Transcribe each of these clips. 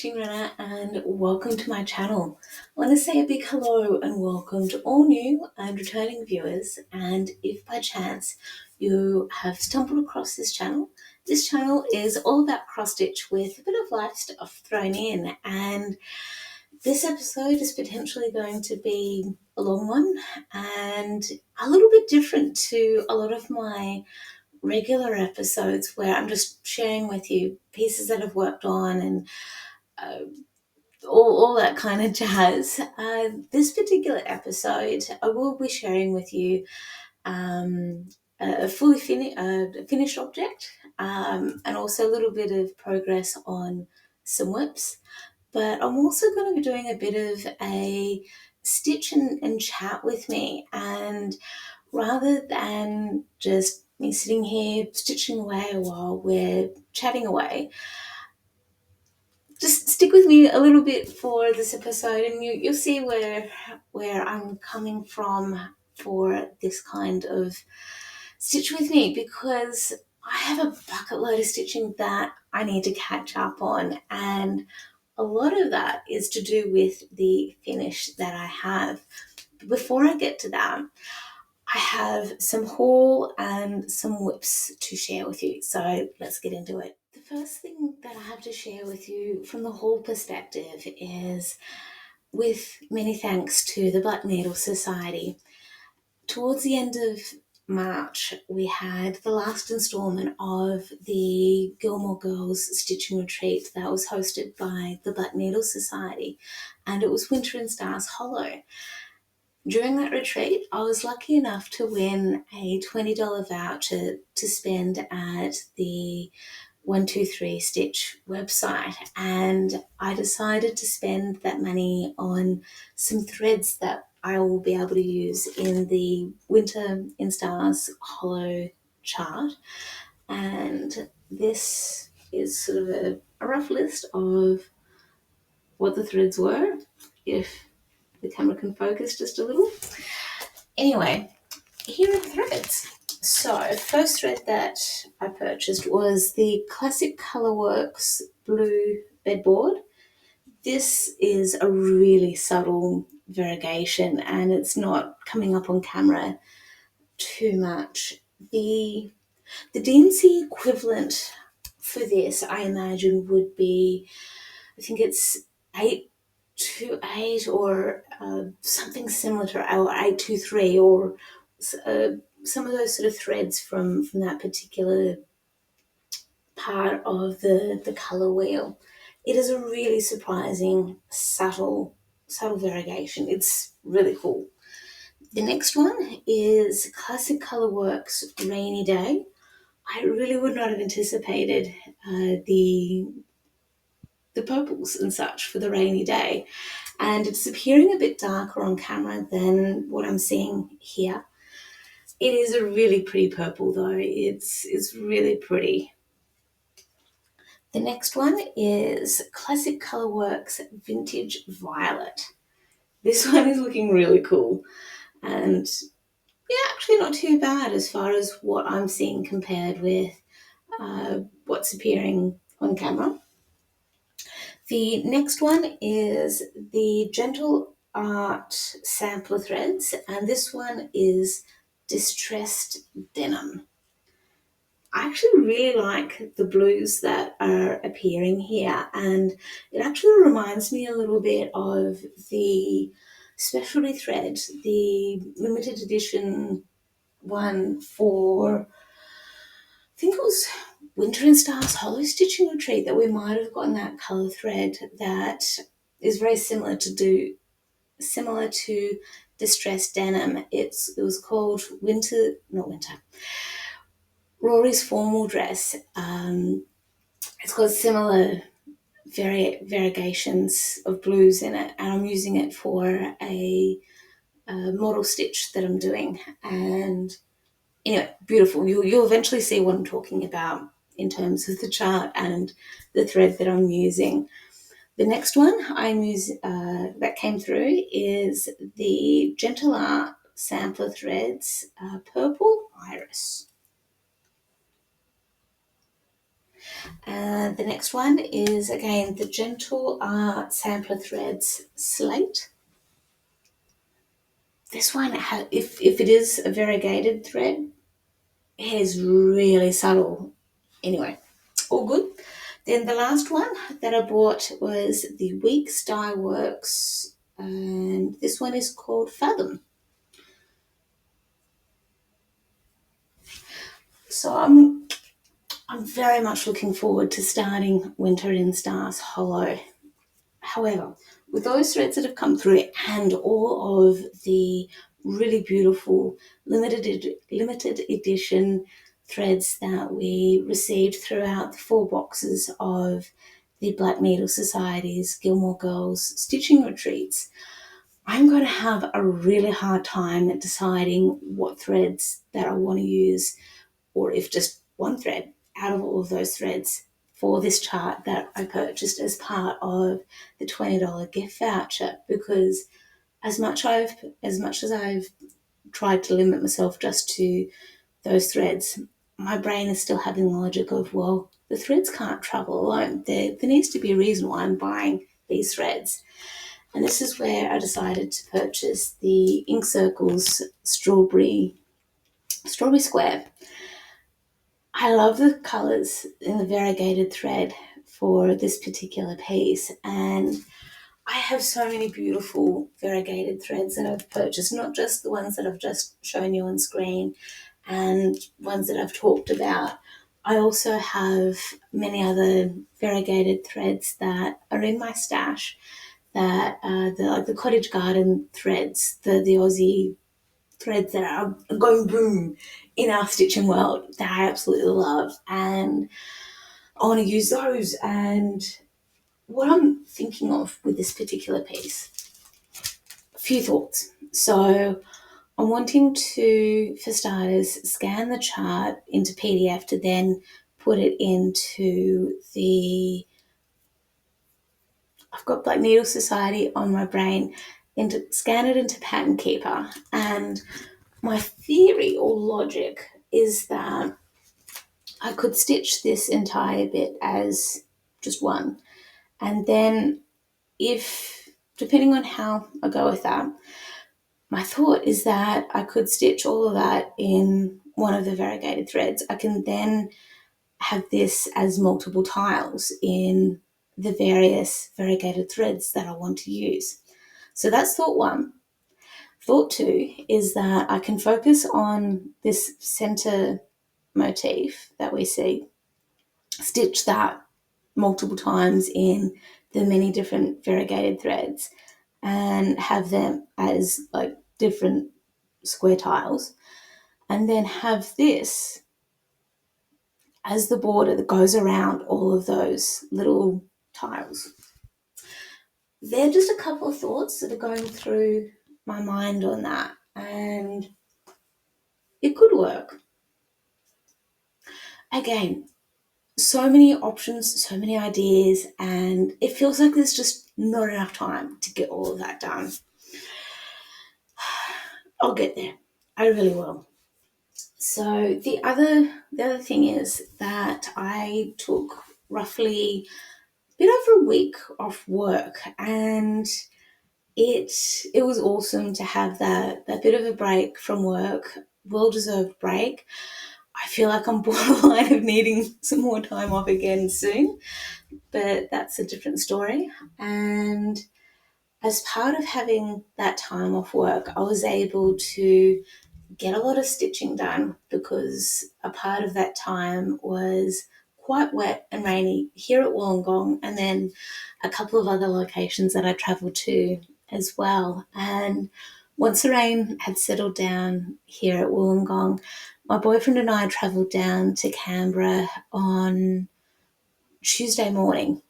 Stitching Runner and welcome to my channel. I want to say a big hello and welcome to all new and returning viewers, and if by chance you have stumbled across this channel is all about cross stitch with a bit of life stuff thrown in, and this episode is potentially going to be a long one and a little bit different to a lot of my regular episodes where I'm just sharing with you pieces that I've worked on and all that kind of jazz. This particular episode, I will be sharing with you a fully finished object and also a little bit of progress on some whips. But I'm also going to be doing a bit of a stitch and chat with me, and rather than just me sitting here stitching away while we're chatting away, just stick with me a little bit for this episode and you'll see where I'm coming from for this kind of stitch with me, because I have a bucket load of stitching that I need to catch up on, and a lot of that is to do with the finish that I have. But before I get to that, I have some haul and some whips to share with you, so let's get into it. The first thing that I have to share with you from the haul perspective is, with many thanks to the Black Needle Society, towards the end of March we had the last instalment of the Gilmore Girls Stitching Retreat that was hosted by the Black Needle Society, and it was Winter in Stars Hollow. During that retreat, I was lucky enough to win a $20 voucher to spend at the 123 Stitch website, and I decided to spend that money on some threads that I will be able to use in the Winter in Stars Hollow chart. And this is sort of a rough list of what the threads were, if the camera can focus just a little. Anyway, here are the threads. So, first thread that I purchased was the Classic Colourworks blue bedboard. This is a really subtle variegation and it's not coming up on camera too much. The DNC equivalent for this, I imagine, would be, I think it's 828 or something similar to, or 823, or some of those sort of threads from that particular part of the colour wheel. It is a really surprising, subtle variegation. It's really cool. The next one is Classic Colourworks Rainy Day. I really would not have anticipated the purples and such for the rainy day, and it's appearing a bit darker on camera than what I'm seeing here. It is a really pretty purple though. It's really pretty. The next one is Classic Colourworks Vintage Violet. This one is looking really cool, and yeah, actually not too bad as far as what I'm seeing compared with what's appearing on camera. The next one is the Gentle Art Sampler Threads, and this one is Distressed Denim. I actually really like the blues that are appearing here, and it actually reminds me a little bit of the specialty thread, the limited edition one for, I think it was Winter in Stars Hollow Stitching Retreat, that we might have gotten that colour thread that is very similar to Distressed Denim. It was called Rory's Formal Dress. It's got similar variegations of blues in it, and I'm using it for a model stitch that I'm doing. And anyway, beautiful. You'll eventually see what I'm talking about in terms of the chart and the thread that I'm using. The next one that came through is the Gentle Art Sampler Threads Purple Iris. The next one is again the Gentle Art Sampler Threads Slate. This one, if it is a variegated thread, it is really subtle. Anyway, all good. Then the last one that I bought was the Weeks Dye Works, and this one is called Fathom. So I'm very much looking forward to starting Winter in Stars Hollow. However, with those threads that have come through and all of the really beautiful limited edition threads that we received throughout the 4 boxes of the Black Needle Society's Gilmore Girls stitching retreats, I'm going to have a really hard time deciding what threads that I want to use, or if just one thread out of all of those threads for this chart that I purchased as part of the $20 gift voucher. Because as much as I've tried to limit myself just to those threads, my brain is still having the logic of, well, the threads can't travel alone. There needs to be a reason why I'm buying these threads. And this is where I decided to purchase the Ink Circles Strawberry Square. I love the colours in the variegated thread for this particular piece, and I have so many beautiful variegated threads that I've purchased, not just the ones that I've just shown you on screen and ones that I've talked about. I also have many other variegated threads that are in my stash that are the cottage garden threads, the Aussie threads that are going boom in our stitching world that I absolutely love, and I want to use those. And what I'm thinking of with this particular piece, a few thoughts. So I'm wanting to, for starters, scan the chart into PDF to then put it into I've got Black Needle Society on my brain, scan it into Pattern Keeper. And my theory or logic is that I could stitch this entire bit as just one. And then depending on how I go with that, my thought is that I could stitch all of that in one of the variegated threads. I can then have this as multiple tiles in the various variegated threads that I want to use. So that's thought one. Thought two is that I can focus on this center motif that we see, stitch that multiple times in the many different variegated threads and have them as like different square tiles, and then have this as the border that goes around all of those little tiles. They're just a couple of thoughts that are going through my mind on that, and it could work. Again, so many options, so many ideas, and it feels like there's just not enough time to get all of that done. I'll get there. I really will. So the other thing is that I took roughly a bit over a week off work, and it was awesome to have that bit of a break from work, well-deserved break. I feel like I'm borderline of needing some more time off again soon, but that's a different story. And as part of having that time off work, I was able to get a lot of stitching done because a part of that time was quite wet and rainy here at Wollongong, and then a couple of other locations that I travelled to as well. And once the rain had settled down here at Wollongong, my boyfriend and I travelled down to Canberra on Tuesday morning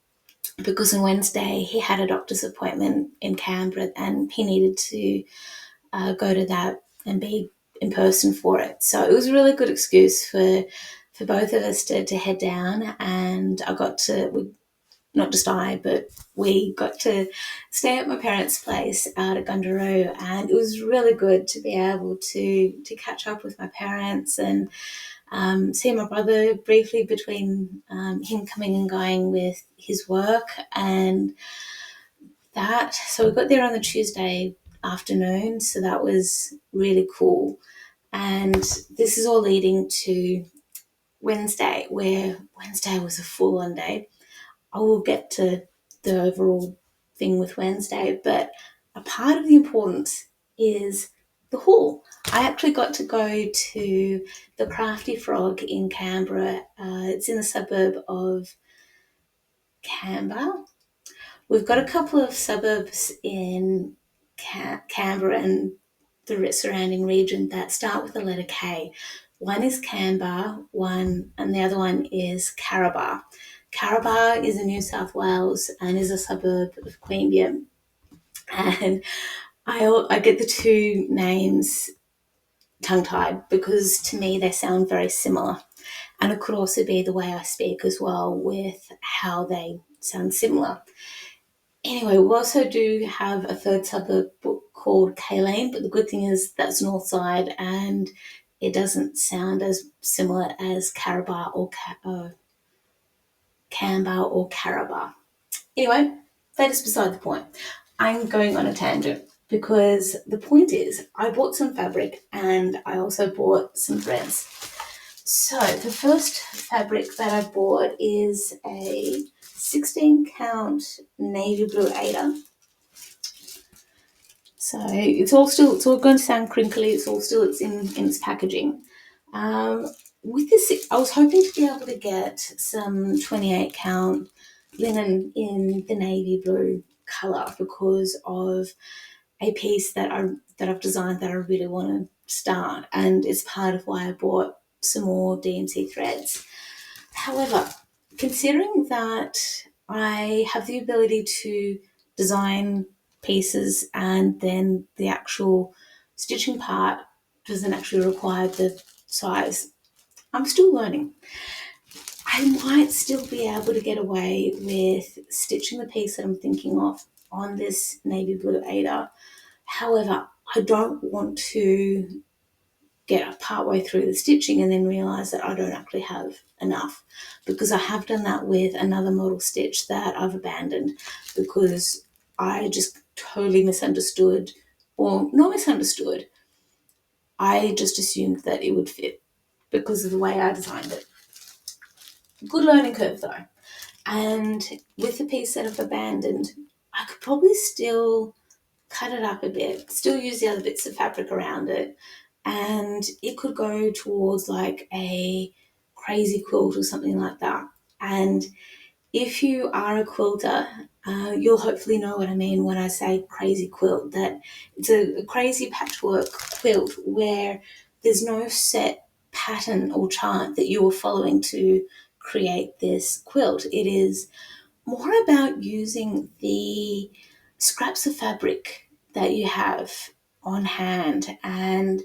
because on Wednesday he had a doctor's appointment in Canberra and he needed to go to that and be in person for it. So it was a really good excuse for both of us to head down, and I got to, not just I, but we got to stay at my parents' place out at Gundaroo, and it was really good to be able to catch up with my parents and see my brother briefly between him coming and going with his work and that. So we got there on the Tuesday afternoon, so that was really cool. And this is all leading to Wednesday, where Wednesday was a full on day. I will get to the overall thing with Wednesday, but a part of the importance is the haul. I actually got to go to the Crafty Frog in Canberra. It's in the suburb of Canberra. We've got a couple of suburbs in Canberra and the surrounding region that start with the letter K. One is Canberra, and the other one is Caraba. Caraba is in New South Wales and is a suburb of Queanbeyan. And I get the two names tongue tied because to me they sound very similar. And it could also be the way I speak as well with how they sound similar. Anyway, we also do have a third suburb called Kaylane, but the good thing is that's north side and it doesn't sound as similar as Caraba or Canberra or Caraba. Anyway, that is beside the point. I'm going on a tangent because the point is I bought some fabric and I also bought some threads. So the first fabric that I bought is a 16 count navy blue Aida. So it's all going to sound crinkly. It's in its packaging. With this, I was hoping to be able to get some 28 count linen in the navy blue color because of a piece that I've designed that I really want to start, and it's part of why I bought some more DMC threads. However, considering that I have the ability to design pieces and then the actual stitching part doesn't actually require the size, I'm still learning. I might still be able to get away with stitching the piece that I'm thinking of on this navy blue Aida. However, I don't want to get part way through the stitching and then realize that I don't actually have enough, because I have done that with another model stitch that I've abandoned because I just totally misunderstood, or not misunderstood, I just assumed that it would fit because of the way I designed it. Good learning curve though. And with the piece that I've abandoned, I could probably still cut it up a bit, still use the other bits of fabric around it, and it could go towards like a crazy quilt or something like that. And if you are a quilter, you'll hopefully know what I mean when I say crazy quilt, that it's a crazy patchwork quilt where there's no set pattern or chart that you are following to create this quilt. It is more about using the scraps of fabric that you have on hand, and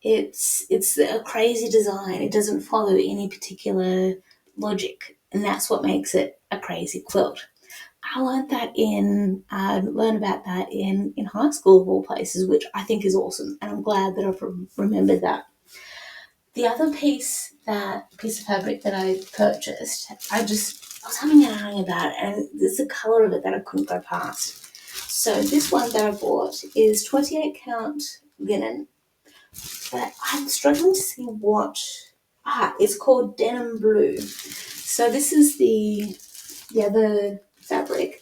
it's a crazy design. It doesn't follow any particular logic, and that's what makes it a crazy quilt. I learned about that in high school of all places, which I think is awesome, and I'm glad that I've remembered that. The other piece of fabric that I purchased, I was having an eye about it, and there's a colour of it that I couldn't go past. So this one that I bought is 28 count linen, but I'm struggling to see it's called denim blue. So this is the other fabric,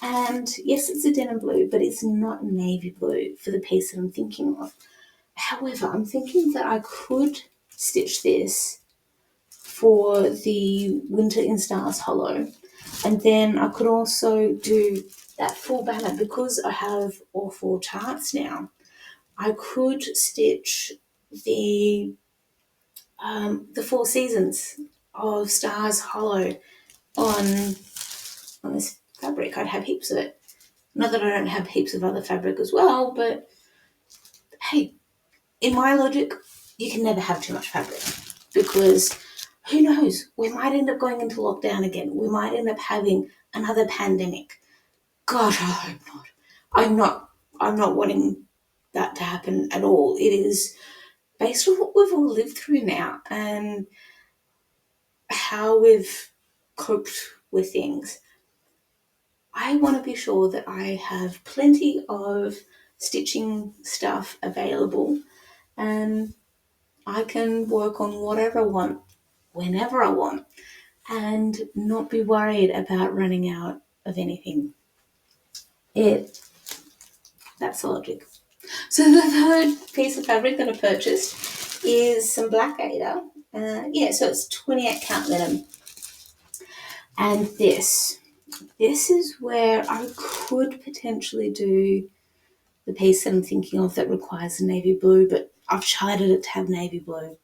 and yes, it's a denim blue, but it's not navy blue for the piece that I'm thinking of. However, I'm thinking that I could stitch this for the Winter in Stars Hollow, and then I could also do that full banner because I have all four charts now. I could stitch the four seasons of Stars Hollow on this fabric. I'd have heaps of it. Not that I don't have heaps of other fabric as well, but hey, in my logic, you can never have too much fabric because who knows? We might end up going into lockdown again. We might end up having another pandemic. God, I hope not. I'm not wanting that to happen at all. It is based on what we've all lived through now and how we've coped with things, I want to be sure that I have plenty of stitching stuff available and I can work on whatever I want, whenever I want, and not be worried about running out of anything. That's the logic. So the third piece of fabric that I purchased is some black Aida. So it's 28 count linen. And this is where I could potentially do the piece that I'm thinking of that requires a navy blue, but I've charted it to have navy blue.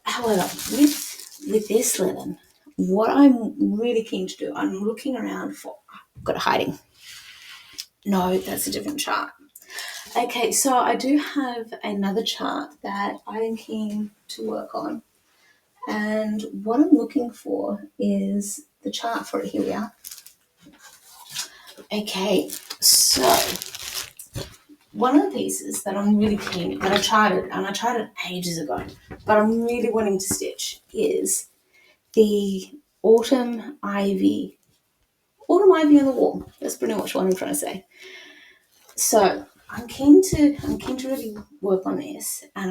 However, with this linen, what I'm really keen to do, I'm looking around for, I've got it hiding. No, that's a different chart. Okay, so I do have another chart that I am keen to work on. And what I'm looking for is the chart for it. Here we are. Okay, so one of the pieces that I'm really keen, that I charted ages ago, but I'm really wanting to stitch is the autumn ivy on the wall. That's pretty much what I'm trying to say. So I'm keen to really work on this, and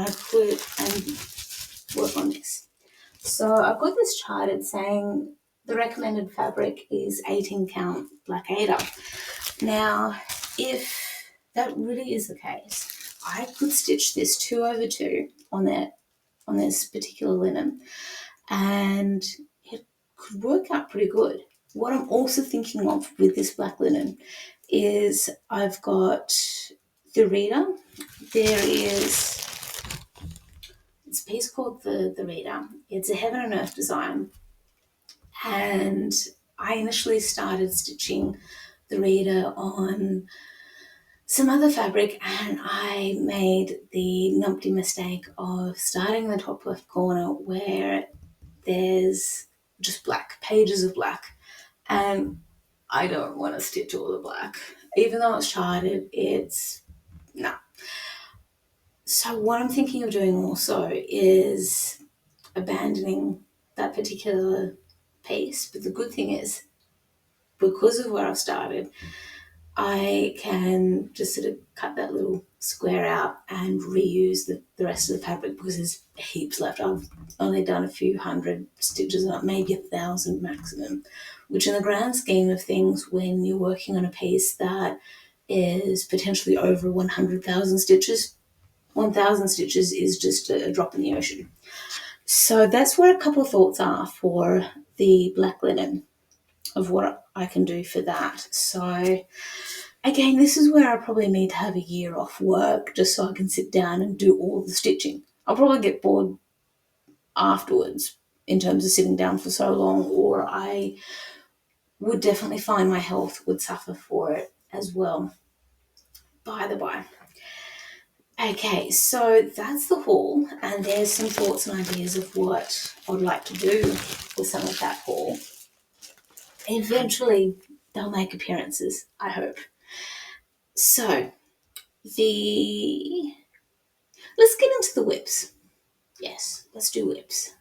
work on this. So I've got this charted saying the recommended fabric is 18 count black Aida. Now, if that really is the case, I could stitch this 2/2 on this particular linen, and it could work out pretty good. What I'm also thinking of with this black linen is I've got the reader. There is it's a piece called the reader. It's a heaven and earth design, and I initially started stitching the reader on some other fabric, and I made the numpty mistake of starting in the top left corner where there's just black, pages of black, and I don't want to stitch all the black. Even though it's charted, it's no. So what I'm thinking of doing also is abandoning that particular piece. But the good thing is, because of where I've started, I can just sort of cut that little square out and reuse the rest of the fabric because there's heaps left. I've only done a few hundred stitches, maybe 1,000 maximum, which in the grand scheme of things, when you're working on a piece that is potentially over 100,000 stitches, 1,000 stitches is just a drop in the ocean. So that's where a couple of thoughts are for the black linen of what I can do for that. So again, this is where I probably need to have a year off work just so I can sit down and do all the stitching. I'll probably get bored afterwards in terms of sitting down for so long, or I would definitely find my health would suffer for it as well. By the by. Okay, so that's the haul, and there's some thoughts and ideas of what I would like to do with some of that haul. Eventually, they'll make appearances, I hope. So, let's get into the whips. Yes, let's do whips.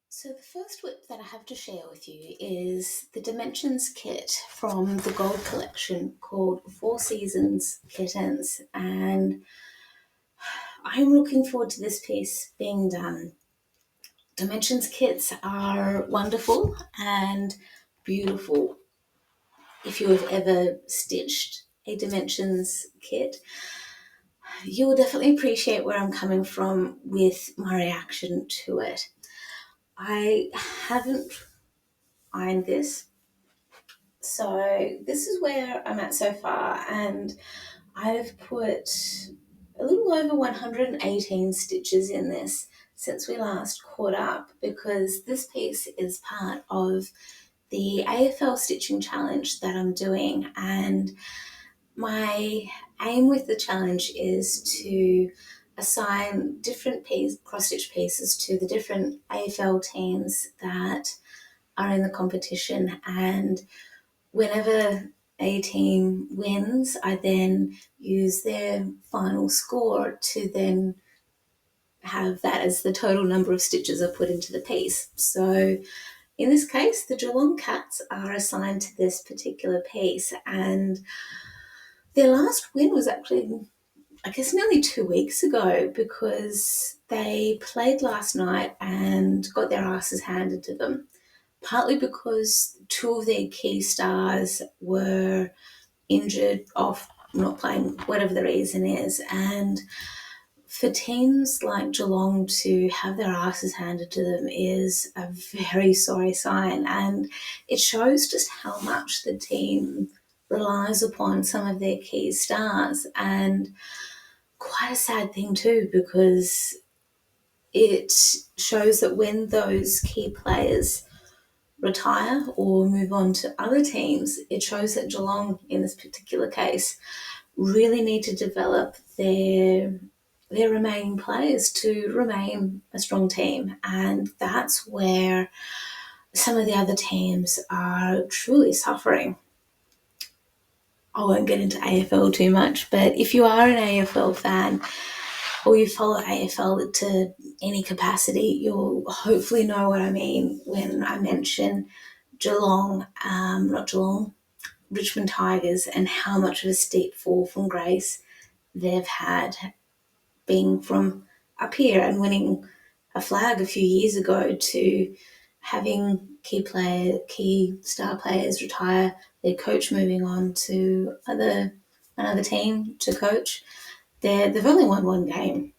So the first whip that I have to share with you is the Dimensions kit from the Gold collection called 4 Seasons Kittens, and I'm looking forward to this piece being done. Dimensions kits are wonderful and beautiful. If you have ever stitched a Dimensions kit, you'll definitely appreciate where I'm coming from with my reaction to it. I haven't ironed this, so this is where I'm at so far, and I've put a little over 118 stitches in this since we last caught up, because this piece is part of the AFL stitching challenge that I'm doing, and my aim with the challenge is to assign different cross-stitch pieces to the different AFL teams that are in the competition, and whenever a team wins, I then use their final score to then have that as the total number of stitches I put into the piece. So in this case, the Geelong Cats are assigned to this particular piece, and their last win was actually, I guess, nearly 2 weeks ago, because they played last night and got their asses handed to them, partly because two of their key stars were injured, off, not playing, whatever the reason is. And for teams like Geelong to have their asses handed to them is a very sorry sign, and it shows just how much the team relies upon some of their key stars, and quite a sad thing too, because it shows that when those key players retire or move on to other teams, it shows that Geelong, in this particular case, really need to develop their remaining players to remain a strong team. And that's where some of the other teams are truly suffering. I won't get into AFL too much, but if you are an AFL fan or you follow AFL to any capacity, you'll hopefully know what I mean when I mention Richmond Tigers, and how much of a steep fall from grace they've had, being from up here and winning a flag a few years ago to having key star players retire, their coach moving on to another team to coach. They've only won one game,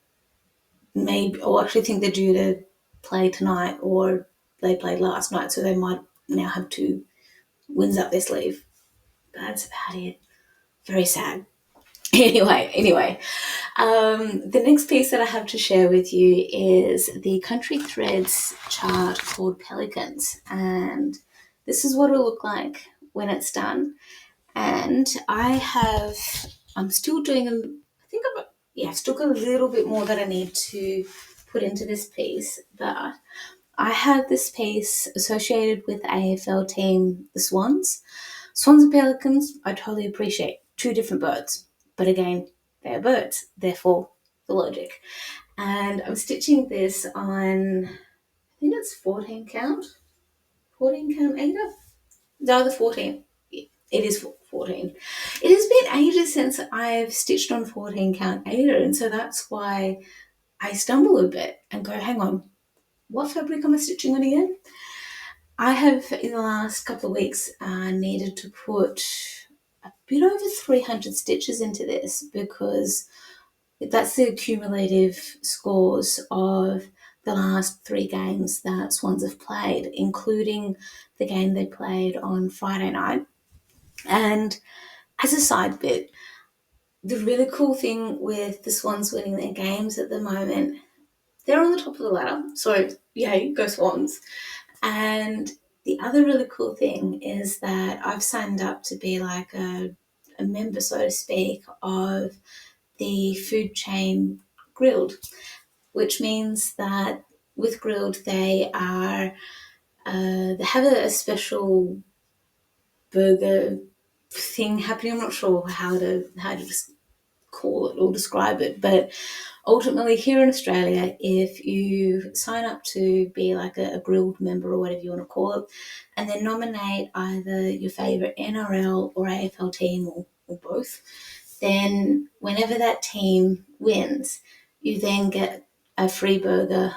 maybe, or actually think they're due to play tonight, or they played last night, so they might now have 2 wins up their sleeve. That's about it. Very sad. Anyway, the next piece that I have to share with you is the Country Threads chart called Pelicans, and this is what it'll look like when it's done. And I'm still doing I've still got a little bit more that I need to put into this piece, but I have this piece associated with the AFL team, the Swans. Swans and Pelicans, I totally appreciate. 2 different birds. But again, they're birds, therefore the logic. And I'm stitching this on, I think it's 14 count. 14 count Ada? No, the 14. It is 14. It has been ages since I've stitched on 14 count Ada, and so that's why I stumble a bit and go, hang on, what fabric am I stitching on again? I have, in the last couple of weeks, needed to put a bit over 300 stitches into this, because that's the cumulative scores of the last 3 games that Swans have played, including the game they played on Friday night. And as a side bit, the really cool thing with the Swans winning their games at the moment, they're on the top of the ladder. So, yay, go Swans. And the other really cool thing is that I've signed up to be like a member, so to speak, of the food chain Grilled, which means that with Grilled they have a special burger thing happening. I'm not sure how to just call it or describe it, but ultimately here in Australia, if you sign up to be like a Grilled member or whatever you want to call it, and then nominate either your favourite NRL or AFL team, or both, then whenever that team wins, you then get a free burger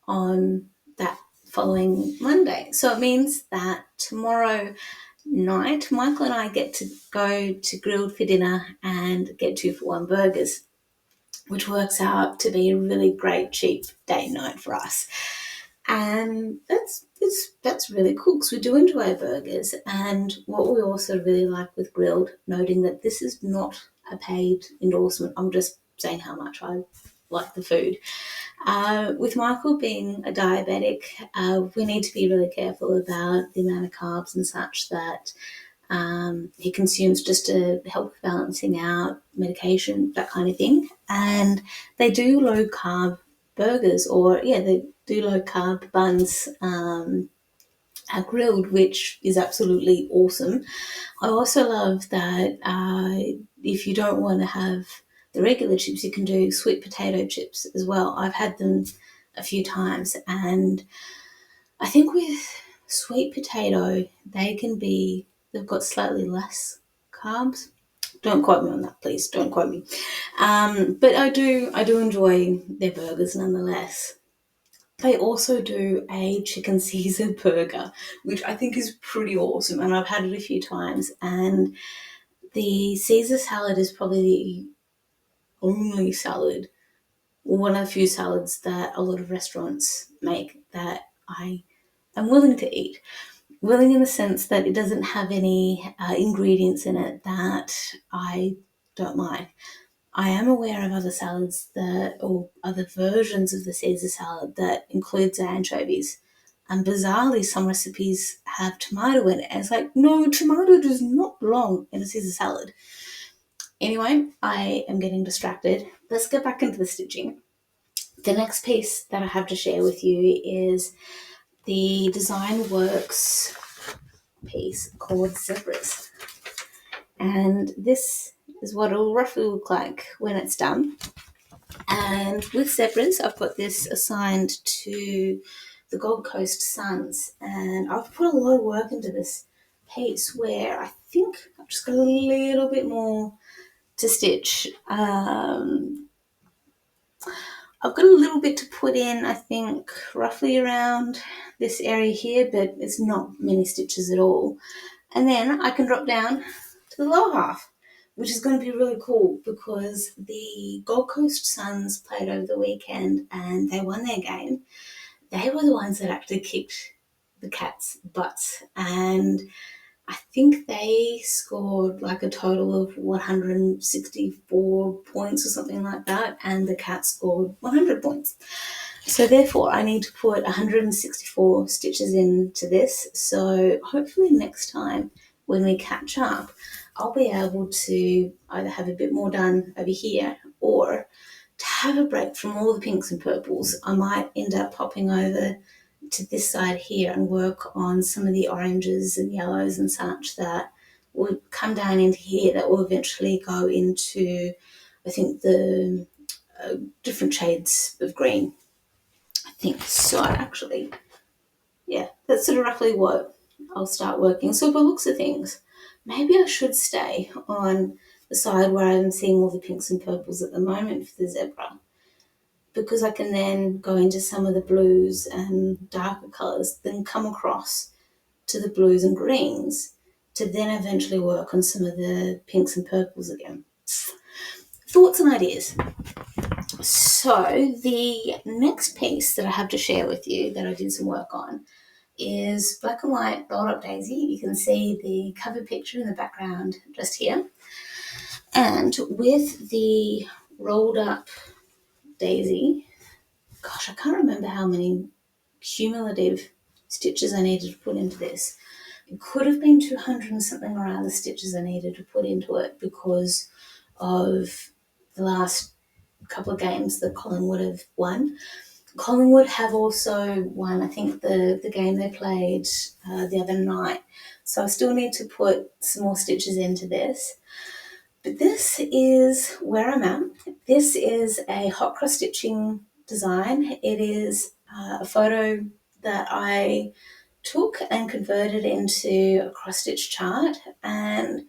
on that following Monday. So it means that tomorrow night, Michael and I get to go to Grilled for dinner and get 2-for-1 burgers, which works out to be a really great cheap date night for us. And that's really cool, because we do enjoy burgers. And what we also really like with Grilled, noting that this is not a paid endorsement, I'm just saying how much I like the food. With Michael being a diabetic, we need to be really careful about the amount of carbs and such that he consumes, just to help balancing out medication, that kind of thing. And they do low carb burgers, or they do low carb buns grilled, which is absolutely awesome. I also love that if you don't want to have the regular chips, you can do sweet potato chips as well. I've had them a few times, and I think with sweet potato, they've got slightly less carbs. Don't quote me on that, please. Don't quote me. But I do enjoy their burgers nonetheless. They also do a chicken Caesar burger, which I think is pretty awesome, and I've had it a few times. And the Caesar salad is probably the only salad, one of the few salads that a lot of restaurants make that I am willing to eat. Willing in the sense that it doesn't have any ingredients in it that I don't like. I am aware of other salads or other versions of the Caesar salad that includes anchovies. And bizarrely, some recipes have tomato in it. And it's like, no, tomato does not belong in a Caesar salad. Anyway, I am getting distracted. Let's get back into the stitching. The next piece that I have to share with you is the Design Works piece called Zebras. And this is what it'll roughly look like when it's done. And with Zebras, I've got this assigned to the Gold Coast Suns, and I've put a lot of work into this piece where I think I've just got a little bit more to stitch. I've got a little bit to put in, I think, roughly around this area here, but it's not many stitches at all. And then I can drop down to the lower half, which is going to be really cool because the Gold Coast Suns played over the weekend and they won their game. They were the ones that actually kicked the Cats' butts, and I think they scored like a total of 164 points or something like that, and the Cats scored 100 points. So therefore, I need to put 164 stitches into this. So hopefully next time when we catch up, I'll be able to either have a bit more done over here or to have a break from all the pinks and purples. I might end up popping over to this side here and work on some of the oranges and yellows and such that will come down into here that will eventually go into, I think, the different shades of green. I think so, actually. Yeah, that's sort of roughly what I'll start working. So by the looks of things, maybe I should stay on the side where I'm seeing all the pinks and purples at the moment for the zebra, because I can then go into some of the blues and darker colours, then come across to the blues and greens to then eventually work on some of the pinks and purples again. Thoughts and ideas. So the next piece that I have to share with you that I did some work on is Black and White Rolled Up Daisy. You can see the cover picture in the background just here. And with the rolled up daisy, gosh, I can't remember how many cumulative stitches I needed to put into this. It could have been 200 and something around the stitches I needed to put into it because of the last couple of games that Collingwood have won. Collingwood have also won, I think, the game they played the other night. So I still need to put some more stitches into this. But this is where I'm at. This is a hot cross stitching design. It is a photo that I took and converted into a cross stitch chart, and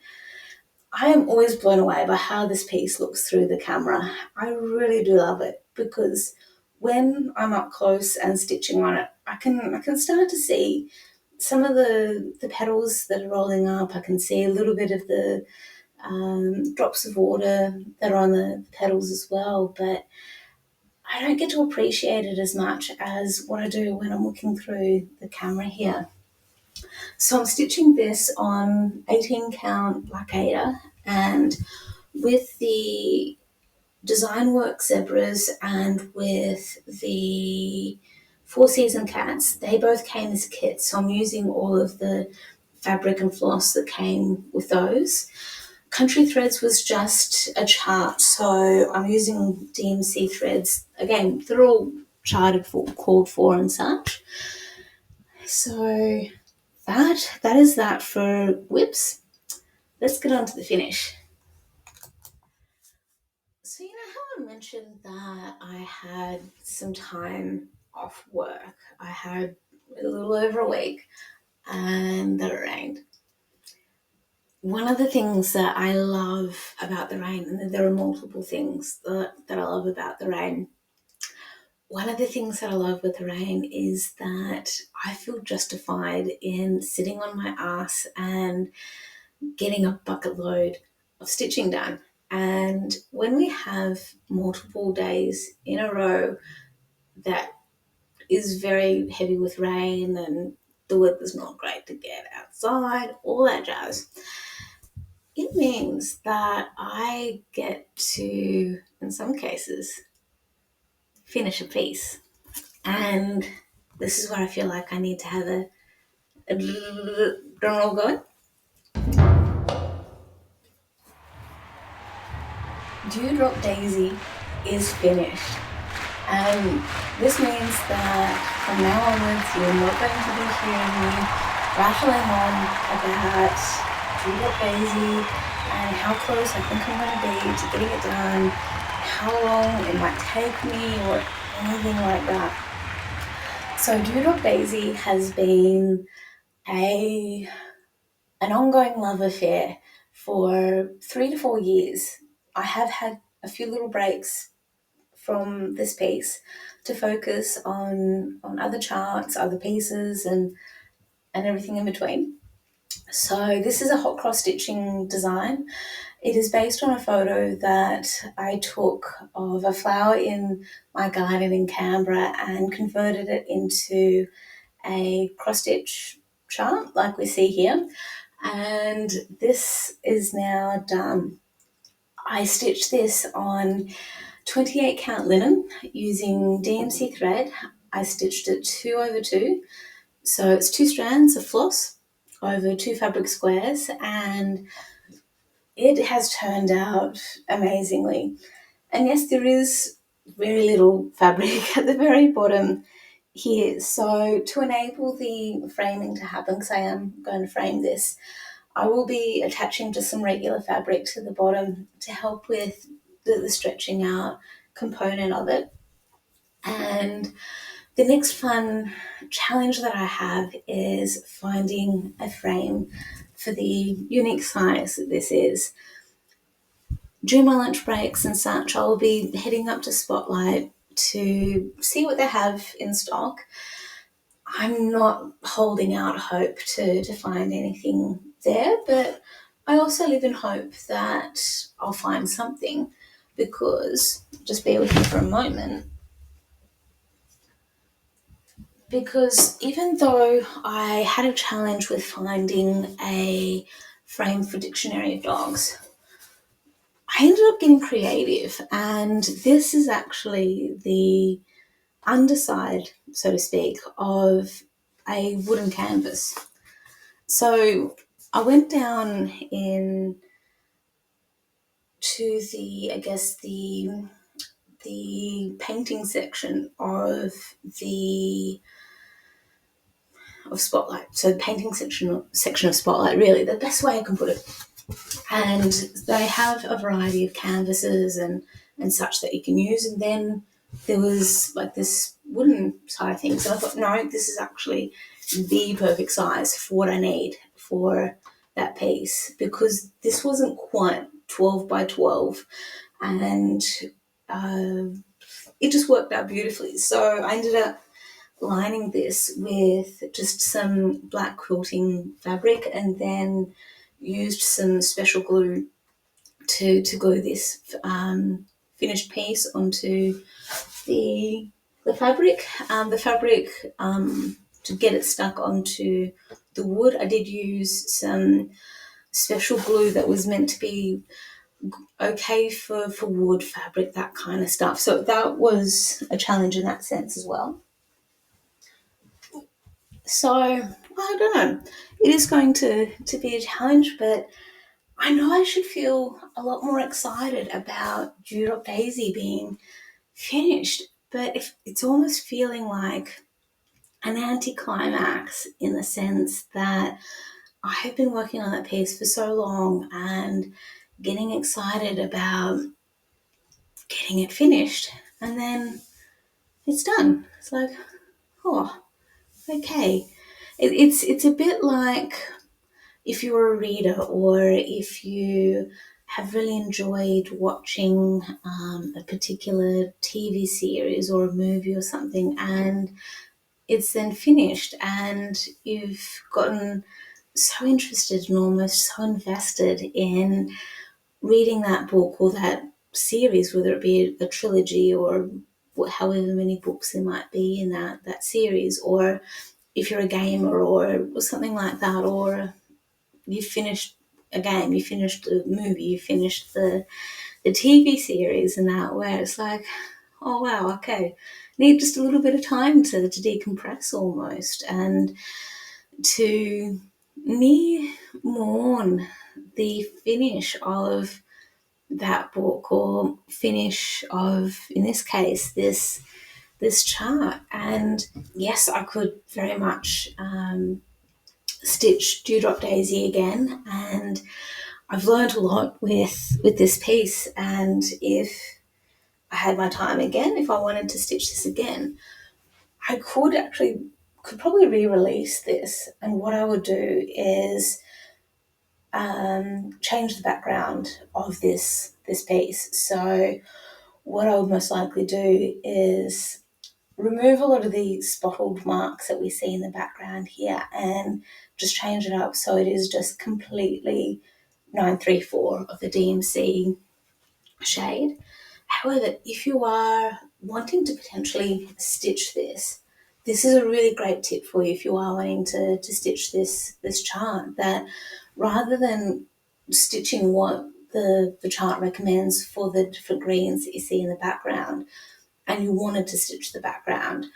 I am always blown away by how this piece looks through the camera. I really do love it because when I'm up close and stitching on it, I can start to see some of the petals that are rolling up. I can see a little bit of the drops of water that are on the petals as well, but I don't get to appreciate it as much as what I do when I'm looking through the camera here. So I'm stitching this on 18 count black Aida, and with the Design Work Zebras and with the Four Season Cats, they both came as kits. So I'm using all of the fabric and floss that came with those. Country Threads was just a chart, so I'm using DMC threads. Again, they're all charted for, called for and such. So that is that for whips. Let's get on to the finish. So, you know how I mentioned that I had some time off work? I had a little over a week and that it rained. One of the things that I love about the rain, and there are multiple things that I love about the rain. One of the things that I love with the rain is that I feel justified in sitting on my ass and getting a bucket load of stitching done. And when we have multiple days in a row that is very heavy with rain and the weather's not great to get outside, all that jazz, it means that I get to, in some cases, finish a piece. And this is where I feel like I need to have a drum roll going. Dewdrop Daisy is finished. And this means that from now onwards, you're not going to be hearing me rattling on about Dewdrop Daisy and how close I think I'm going to be to getting it done, how long it might take me, or anything like that. So Dewdrop Daisy has been an ongoing love affair for 3 to 4 years. I have had a few little breaks from this piece to focus on other charts, other pieces, and everything in between. So this is a hot cross stitching design. It is based on a photo that I took of a flower in my garden in Canberra and converted it into a cross stitch chart like we see here. And this is now done. I stitched this on 28 count linen using DMC thread. I stitched it 2 over 2, so it's 2 strands of floss over 2 fabric squares, and it has turned out amazingly. And yes, there is very little fabric at the very bottom here, so to enable the framing to happen, because I am going to frame this, I will be attaching just some regular fabric to the bottom to help with the stretching out component of it. And the next fun challenge that I have is finding a frame for the unique size that this is. During my lunch breaks and such, I'll be heading up to Spotlight to see what they have in stock. I'm not holding out hope to find anything there, but I also live in hope that I'll find something, because, just bear with me for a moment, because even though I had a challenge with finding a frame for Dictionary of Dogs, I ended up getting creative, and this is actually the underside, so to speak, of a wooden canvas. So I went down in to the, I guess, the painting section of Spotlight. So the painting section of Spotlight, really, the best way I can put it. And they have a variety of canvases and such that you can use. And then there was like this wooden side of things. And I thought, no, this is actually the perfect size for what I need for that piece, because this wasn't quite 12 by 12. And it just worked out beautifully. So I ended up lining this with just some black quilting fabric and then used some special glue to glue this finished piece onto the fabric. To get it stuck onto the wood, I did use some special glue that was meant to be okay for wood, fabric, that kind of stuff. So that was a challenge in that sense as well. So I don't know. It is going to be a challenge, but I know I should feel a lot more excited about Dewdrop Daisy being finished. But if it's almost feeling like an anticlimax in the sense that I have been working on that piece for so long and getting excited about getting it finished, and then it's done. It's like, oh, okay. It's a bit like if you're a reader or if you have really enjoyed watching a particular TV series or a movie or something, and it's then finished, and you've gotten so interested and almost so invested in reading that book or that series, whether it be a trilogy or however many books there might be in that series, or if you're a gamer or something like that, or you finished a game, you finished a movie, you finished the TV series, and that where it's like, oh wow, okay, need just a little bit of time to decompress almost, and to near mourn the finish of that book or finish of, in this case, this chart. And yes, I could very much stitch Dewdrop Daisy again, and I've learned a lot with this piece. And if I had my time again, if I wanted to stitch this again, I could probably re-release this. And what I would do is change the background of this piece. So what I would most likely do is remove a lot of the spotted marks that we see in the background here and just change it up so it is just completely 934 of the DMC shade. However, if you are wanting to potentially stitch this, this is a really great tip for you if you are wanting to stitch this chart, that rather than stitching what the chart recommends for the different greens that you see in the background, and you wanted to stitch the background,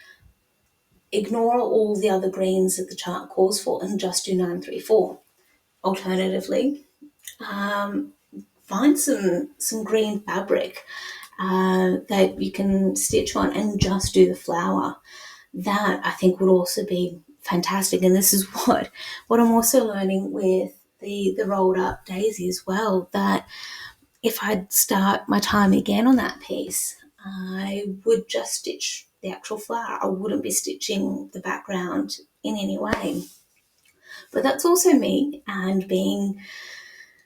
ignore all the other greens that the chart calls for and just do 934. Alternatively, find some green fabric that you can stitch on and just do the flower. That I think would also be fantastic. And this is what I'm also learning with the rolled up daisy as well, that if I'd start my time again on that piece, I would just stitch the actual flower. I wouldn't be stitching the background in any way. But that's also me and being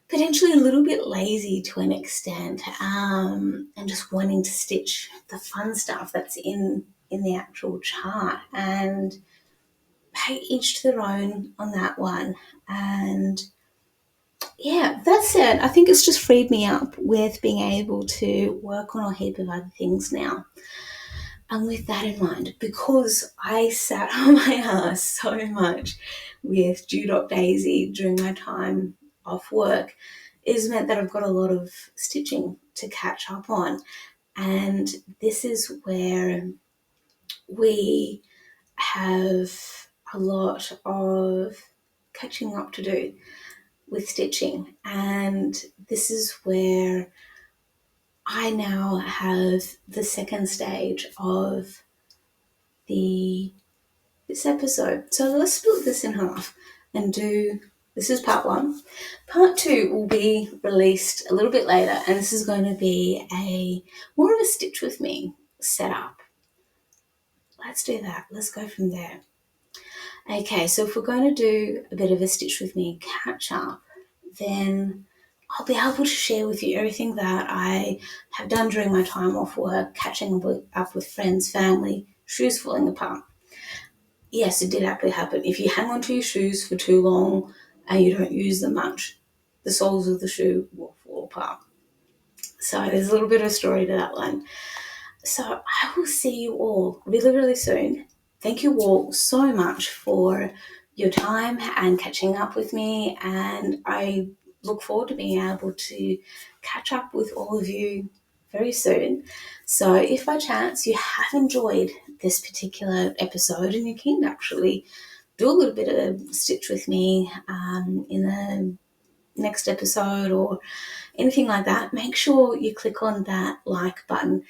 potentially a little bit lazy to an extent, and just wanting to stitch the fun stuff that's in the actual chart. And hey, each to their own on that one. And yeah, that's it. I think it's just freed me up with being able to work on a heap of other things now. And with that in mind, because I sat on my ass so much with Dewdrop Daisy during my time off work, it's meant that I've got a lot of stitching to catch up on. And this is where we have a lot of catching up to do with stitching. And this is where I now have the second stage of this episode. So let's split this in half and do, this is part one. Part two will be released a little bit later, and this is going to be a more of a stitch with me setup. Let's do that. Let's go from there. Okay, so if we're going to do a bit of a stitch with me catch up, then I'll be able to share with you everything that I have done during my time off work, catching up with friends, family, shoes falling apart. Yes, it did actually happen. If you hang on to your shoes for too long and you don't use them much, the soles of the shoe will fall apart. So there's a little bit of a story to that one. So I will see you all really, really soon. Thank you all so much for your time and catching up with me, and I look forward to being able to catch up with all of you very soon. So if by chance you have enjoyed this particular episode and you can actually do a little bit of stitch with me in the next episode or anything like that, make sure you click on that like button.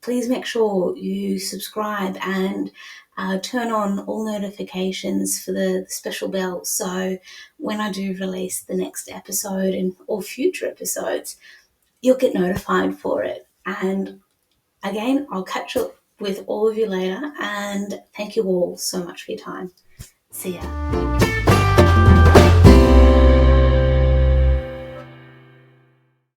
Please make sure you subscribe and turn on all notifications for the special bell, so when I do release the next episode and or future episodes, you'll get notified for it. And again, I'll catch up with all of you later, and thank you all so much for your time. See ya.